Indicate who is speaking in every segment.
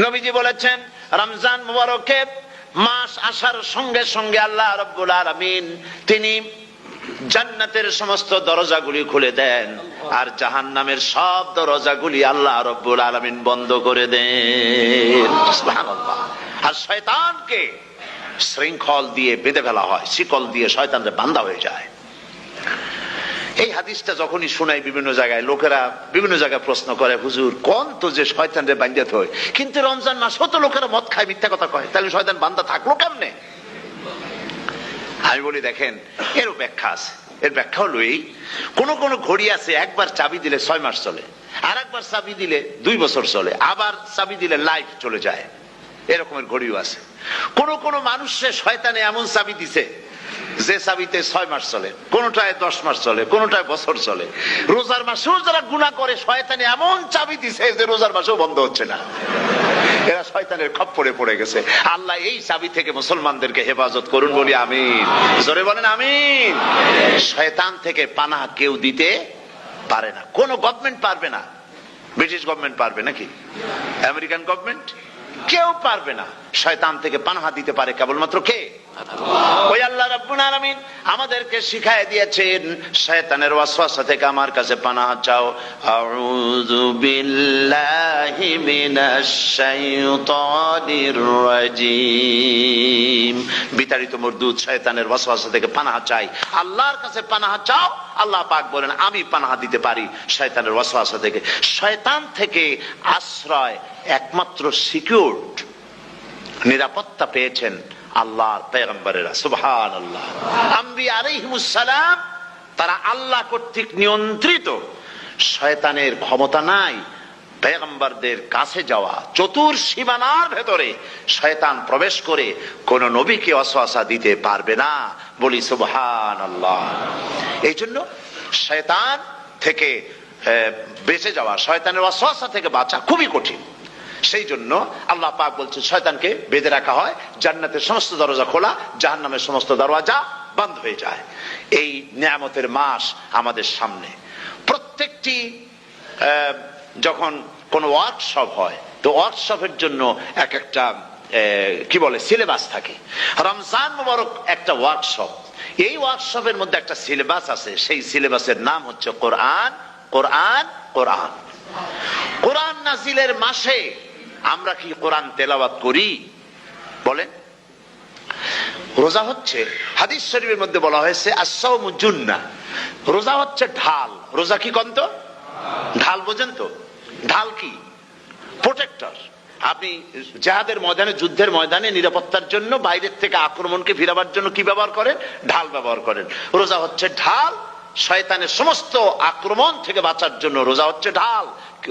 Speaker 1: নবীজি বলেছেন রমজান মুবারকে মাস আসার সঙ্গে সঙ্গে আল্লাহ রাব্বুল আলামিন তিনি জান্নাতের সমস্ত দরজাগুলি খুলে দেন আর জাহান্নামের সব দরজাগুলি আল্লাহ রাব্বুল আলামিন বন্ধ করে দেন। সুবহানাল্লাহ। আর শয়তানকে শৃঙ্খল দিয়ে বেঁধে ফেলা হয়, শিকল দিয়ে শয়তানরে বাঁধা হয়ে যায়। এই হাদিসটা যখনই শোনাই বিভিন্ন জায়গায় লোকেরা বিভিন্ন জায়গায় প্রশ্ন করে, হুজুর কোন তো যে শয়তানরে বাঁধতে হয়, কিন্তু রমজান মাস তো লোকেরা মদ খায়, মিথ্যা কথা কয়, তাহলে শয়তান বাঁধা থাকলো কেমনে? আমি বলি দেখেন, এরও ব্যাখ্যা আছে। এর ব্যাখ্যা হলো এই, কোন কোন ঘড়ি আছে একবার চাবি দিলে 6 মাস চলে, আর একবার চাবি দিলে 2 বছর চলে, আবার চাবি দিলে লাইফ চলে যায়, এরকমের ঘড়িও আছে। কোন কোন মানুষের শয়তানে এমন চাবি দিছে যে চাবিতে 6 মাস চলে, কোনটায় 10 মাস চলে, কোনটায় বছর চলে। রোজার মাসেও যারা গুনাহ করে শয়তানে এমন চাবি দিছে যে রোজার মাসেও বন্ধ হচ্ছে না। এরা শয়তানের খপ্পরে পড়ে গেছে। আল্লাহ এই চাবি থেকে মুসলমানদেরকে হেফাজত করুন, বলি আমিন। জোরে বলেন আমিন। শয়তান থেকে পানাহ কেউ দিতে পারে না, কোন গভর্নমেন্ট পারবে না। ব্রিটিশ গভর্নমেন্ট পারবে নাকি? American government? কেউ পারবে না। শয়তান থেকে পানাহ দিতে পারে কেবলমাত্র কে? ওই আল্লাহ রাব্বুল আলামিন আমাদেরকে শিখায় দিয়েছেন, শয়তানের ওয়াসওয়াসা থেকে আমার কাছে পানাহ চাও। আউযু বিল্লাহি মিনাশ শাইতানির রাজিম। বিতাড়িত মরদুদ শয়তানের ওয়াসওয়াসা থেকে পানাহ চাই, আল্লাহর কাছে পানাহ চাও। আল্লাহ পাক বলেন আমি পানাহ দিতে পারি শয়তানের ওয়াসওয়াসা থেকে। শয়তান থেকে আশ্রয় একমাত্র সিকিউরড, নিরাপত্তা পেয়েছেন আল্লাহর পয়গম্বরেরা। সুবহানাল্লাহ। আম্বিয়া আলাইহিমুস সালাম তারা আল্লাহ কর্তৃক নিয়ন্ত্রিত, শয়তানের ক্ষমতা নাই পয়গম্বরদের কাছে যাওয়া। চতুর সীমানার ভেতরে শয়তান প্রবেশ করে কোন নবীকে ওয়াসওয়াসা দিতে পারবে না, বলি সুবহানাল্লাহ। এই জন্য শয়তান থেকে বেঁচে যাওয়া, শয়তানের ওয়াসওয়াসা থেকে বাঁচা খুবই কঠিন। সেই জন্য আল্লাহ পাক বলছেন শয়তানকে বেঁধে রাখা হয়, জান্নাতের সমস্ত দরজা খোলা, জাহান্নামের সমস্ত দরজা বন্ধ হয়ে যায়। এই নিয়ামতের মাস আমাদের সামনে। প্রত্যেকটি যখন কোন ওয়ার্কশপ হয়, তো ওয়ার্কশপের জন্য এক একটা কি বলে সিলেবাস থাকে। রমজান মুবারক একটা ওয়ার্কশপ। এই ওয়ার্কশপের মধ্যে একটা সিলেবাস আছে, সেই সিলেবাসের নাম হচ্ছে কোরআন। কোরআন কোরআন কোরআন নাজিলের মাসে আমরা কি কোরআন তেলাওয়াত করি? বলেন। রোজা হচ্ছে, হাদিস শরীফের মধ্যে বলা হয়েছে আস-সাওমু জুন্নাহ, রোজা হচ্ছে ঢাল। রোজা কি কন্ত? ঢাল বোঝেন তো? ঢাল কি? প্রোটেক্টর। আপনি জিহাদের ময়দানে, যুদ্ধের ময়দানে নিরাপত্তার জন্য, বাইরের থেকে আক্রমণকে ফিরাবার জন্য কি ব্যবহার করেন? ঢাল ব্যবহার করেন। রোজা হচ্ছে ঢাল, শয়তানের সমস্ত আক্রমণ থেকে বাঁচার জন্য রোজা হচ্ছে ঢাল।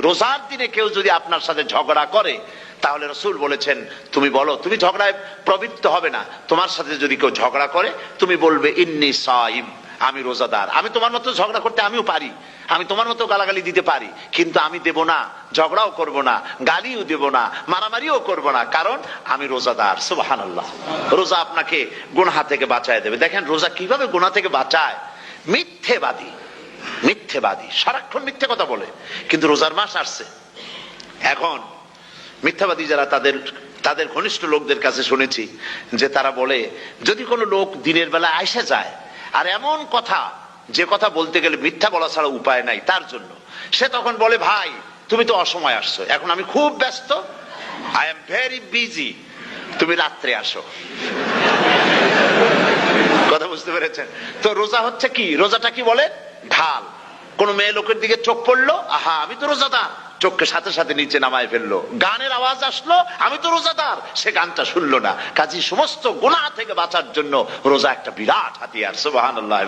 Speaker 1: রোজার দিনে কেউ যদি আপনার সাথে ঝগড়া করে, তাহলে রাসূল বলেছেন তুমি বলো, তুমি ঝগড়ায় প্রবৃত্ত হবে না। তোমার সাথে যদি কেউ ঝগড়া করে, তুমি বলবে ইন্নী সাইম, আমি রোজাদার। আমি তোমার মতো ঝগড়া করতে আমিও পারি, আমি তোমার মতো গালাগালি দিতে পারি, কিন্তু আমি দেব না, ঝগড়াও করব না, গালিও দেব না, মারামারিও করব না, কারণ আমি রোজাদার। সুবহানাল্লাহ। রোজা আপনাকে গুনাহ থেকে বাঁচায় দেবে। দেখেন রোজা কিভাবে গুনাহ থেকে বাঁচায়। মিথ্যেবাদী, মিথ্যেবাদী সারাক্ষণ মিথ্যে কথা বলে, কিন্তু রোজার মাস আসছে। এখন মিথ্যাবাদী যারা, তাদের ঘনিষ্ঠ লোকদের কাছে শুনেছি যে তারা বলে, যদি কোনো লোক দিনের বেলা আইসা যায় আর এমন কথা, যে কথা বলতে গেলে মিথ্যা বলা ছাড়া উপায় নাই তার জন্য, সে তখন বলে ভাই তুমি তো অসময় আসছো, এখন আমি খুব ব্যস্ত, আই এম ভেরি বিজি, তুমি রাত্রে আসো। কথা বুঝতে পেরেছেন তো? রোজা হচ্ছে কি? রোজাটা কি বলে? ঢাল। কোন মেয়ে লোকের দিকে চোখ পড়লো, আহা আমি তো রোজাদার, চোখকে সাথে সাথে নিচে নামায় ফেললো। গানের আওয়াজ আসলো, আমি তো রোজাদার, সে গানটা শুনলো না। কাজী সমস্ত গুনাহ থেকে বাঁচার জন্য রোজা একটা বিরাট হাতিয়ার। সুবহানাল্লাহ।